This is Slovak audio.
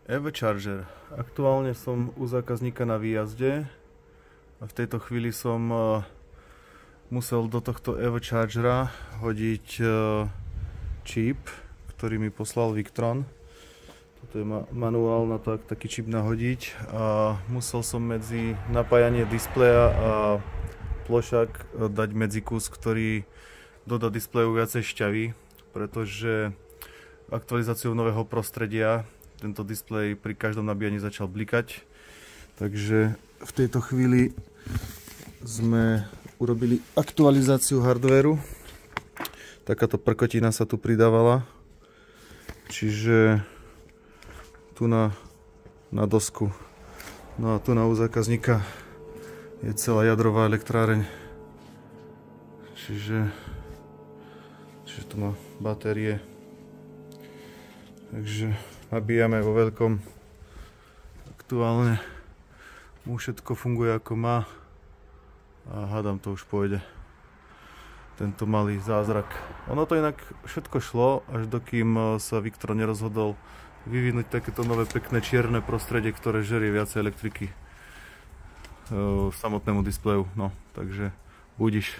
EV Charger. Aktuálne som u zákazníka na výjazde a v tejto chvíli som musel do tohto EV Chargera hodiť čip, ktorý mi poslal Victron. Toto je manuál na to, taký čip nahodiť, a musel som medzi napájanie displeja a plošák dať medzikus, ktorý dodá displeju viacej šťavy, pretože aktualizáciou nového prostredia tento displej pri každom nabíjaní začal blikať. Takže v tejto chvíli sme urobili aktualizáciu hardvéru. Takáto prkotina sa tu pridávala. Čiže tu na dosku. No a tu u zákazníka je celá jadrová elektráreň. Čiže tu má batérie. Takže nabíjame vo veľkom. Aktuálne mu všetko funguje ako má a hádam to už pôjde. Tento malý zázrak. Ono to inak všetko šlo, až dokým sa Victron nerozhodol vyvinúť takéto nové pekné čierne prostredie, ktoré žerie viacej elektriky samotnému displeju. No, takže budiš.